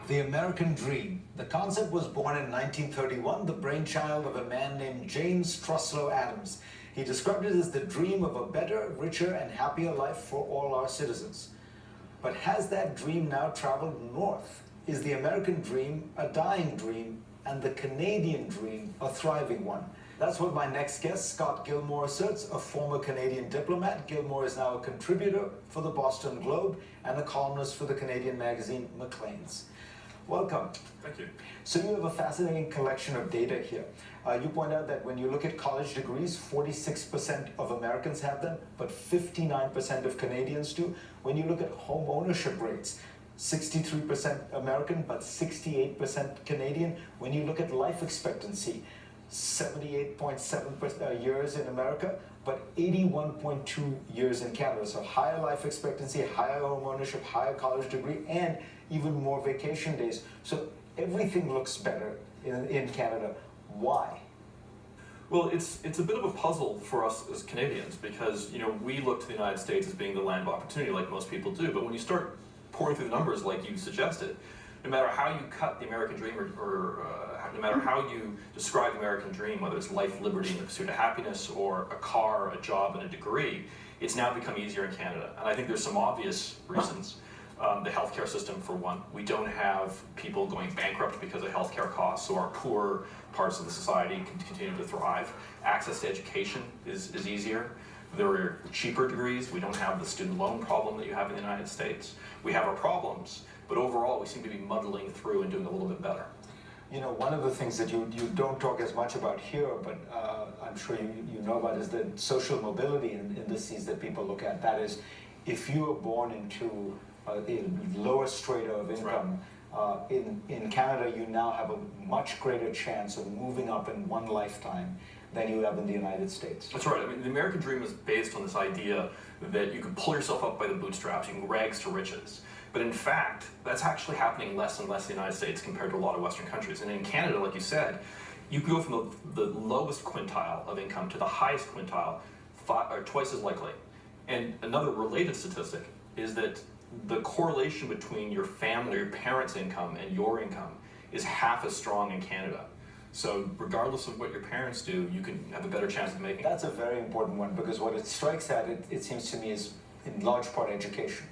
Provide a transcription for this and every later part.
The American Dream. The concept was born in 1931, the brainchild of a man named James Truslow Adams. He described it as the dream of a better, richer, and happier life for all our citizens. But has that dream now traveled north? Is the American dream a dying dream and the Canadian dream a thriving one? That's what my next guest, Scott Gilmore, asserts, a former Canadian diplomat. Gilmore is now a contributor for the Boston Globe and a columnist for the Canadian magazine Maclean's. Welcome. Thank you. So you have a fascinating collection of data here. You point out that when you look at college degrees, 46% of Americans have them, but 59% of Canadians do. When you look at home ownership rates, 63% American, but 68% Canadian. When you look at life expectancy, 78.7 years in America, but 81.2 years in Canada. So higher life expectancy, higher home ownership, higher college degree, and even more vacation days. So everything looks better in Canada. Why? Well, it's a bit of a puzzle for us as Canadians because, we look to the United States as being the land of opportunity like most people do. But when you start pouring through the numbers like you suggested, no matter how you cut the American dream or no matter how you describe the American dream, whether it's life, liberty, and the pursuit of happiness, or a car, a job, and a degree, it's now become easier in Canada. And I think there's some obvious reasons. The healthcare system, for one. We don't have people going bankrupt because of healthcare costs, so our poor parts of the society can continue to thrive. Access to education is easier. There are cheaper degrees. We don't have the student loan problem that you have in the United States. We have our problems, but overall we seem to be muddling through and doing a little bit better. One of the things that you don't talk as much about here, but I'm sure you know about, is the social mobility indices that people look at. That is, if you are born into the lower strata of income, in Canada, you now have a much greater chance of moving up in one lifetime than you have in the United States. That's right. I mean, the American dream is based on this idea that you can pull yourself up by the bootstraps, you can rags to riches. But in fact, that's actually happening less and less in the United States compared to a lot of Western countries. And in Canada, like you said, you can go from the lowest quintile of income to the highest quintile twice as likely. And another related statistic is that the correlation between your family, your parents' income, and your income is half as strong in Canada. So regardless of what your parents do, you can have a better chance of making it. That's a very important one, because what it strikes at, it seems to me, is in large part education.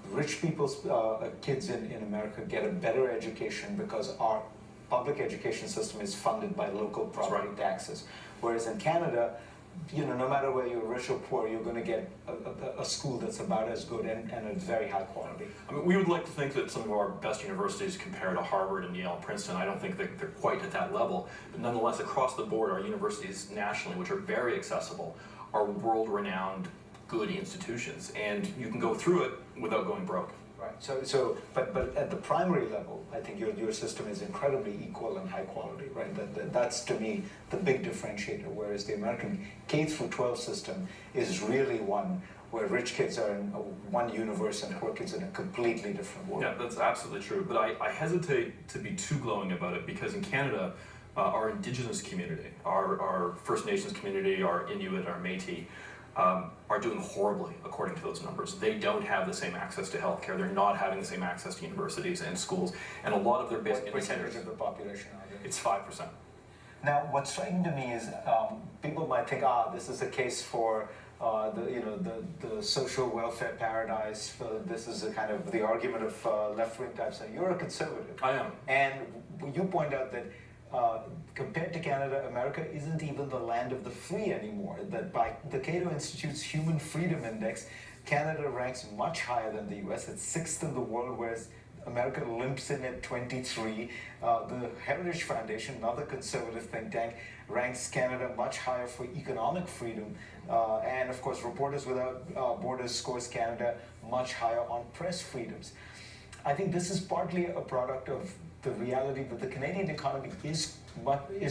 Rich people's kids in America get a better education because our public education system is funded by local property taxes. Whereas in Canada, no matter whether you're rich or poor, you're going to get a school that's about as good and at very high quality. I mean, we would like to think that some of our best universities compare to Harvard and Yale and Princeton. I don't think that they're quite at that level. But nonetheless, across the board, our universities nationally, which are very accessible, are world-renowned good institutions. And you can go through it without going broke. Right. But at the primary level, I think your system is incredibly equal and high quality, right? That's to me the big differentiator. Whereas the American K through 12 system is really one where rich kids are in one universe and poor kids in a completely different world. Yeah, that's absolutely true. But I hesitate to be too glowing about it because in Canada, our Indigenous community, our First Nations community, our Inuit, our Métis, are doing horribly according to those numbers. They don't have the same access to healthcare. They're not having the same access to universities and schools. And a lot of their basic indicators. What percentage of the population are they? It's 5%. Now, what's striking to me is people might think, this is a case for the social welfare paradise. This is a kind of the argument of left-wing types. So you're a conservative. I am. And you point out that compared to Canada, America isn't even the land of the free anymore. That by the Cato Institute's Human Freedom Index, Canada ranks much higher than the US. It's 6th in the world, whereas America limps in at 23. The Heritage Foundation, another conservative think tank, ranks Canada much higher for economic freedom. And of course, Reporters Without Borders scores Canada much higher on press freedoms. I think this is partly a product of the reality that the Canadian economy is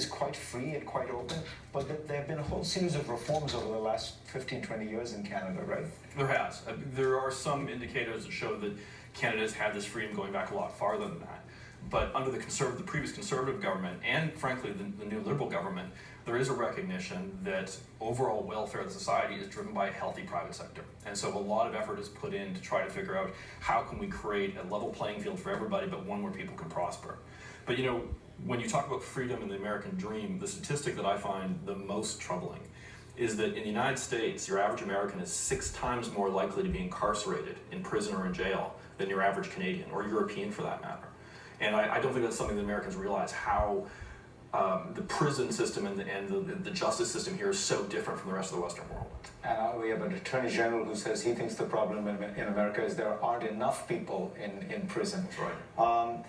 quite free and quite open, but that there have been a whole series of reforms over the last 15, 20 years in Canada, right? There has. There are some indicators that show that Canada's had this freedom going back a lot farther than that. But under the previous conservative government, and frankly the new liberal government, there is a recognition that overall welfare of the society is driven by a healthy private sector. And so a lot of effort is put in to try to figure out how can we create a level playing field for everybody, but one where people can prosper. But you know, when you talk about freedom and the American dream, the statistic that I find the most troubling is that in the United States, your average American is 6 times more likely to be incarcerated in prison or in jail than your average Canadian, or European for that matter. And I don't think that's something that Americans realize, how the prison system and the justice system here is so different from the rest of the Western world. And we have an Attorney General who says he thinks the problem in America is there aren't enough people in prison. That's right.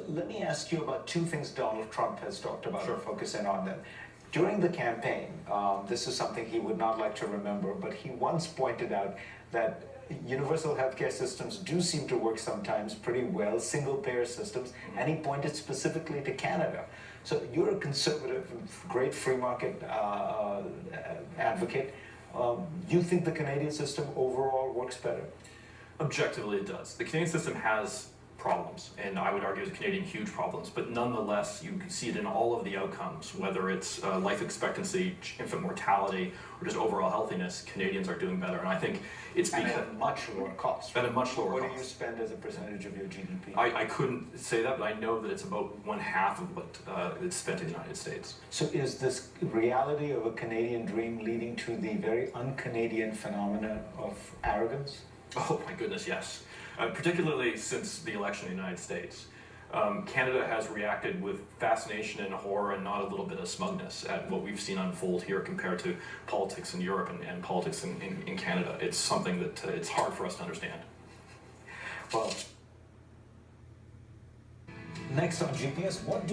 Let me ask you about 2 things Donald Trump has talked about. Sure. And focus in on them. During the campaign, this is something he would not like to remember, but he once pointed out that universal healthcare systems do seem to work sometimes pretty well, single-payer systems, and he pointed specifically to Canada. So you're a conservative, great free market advocate. You think the Canadian system overall works better? Objectively, it does. The Canadian system has problems, and I would argue as a Canadian, huge problems, but nonetheless, you can see it in all of the outcomes, whether it's life expectancy, infant mortality, or just overall healthiness. Canadians are doing better, and I think it's because at a much lower cost. at a much lower What cost. do you spend as a percentage of your GDP? I couldn't say that, but I know that it's about 1/2 of what it's spent in the United States. So is this reality of a Canadian dream leading to the very un-Canadian phenomena of arrogance? Oh my goodness, yes. Particularly since the election in the United States. Canada has reacted with fascination and horror and not a little bit of smugness at what we've seen unfold here compared to politics in Europe and politics in Canada. It's something that it's hard for us to understand. Well, next on GPS, what do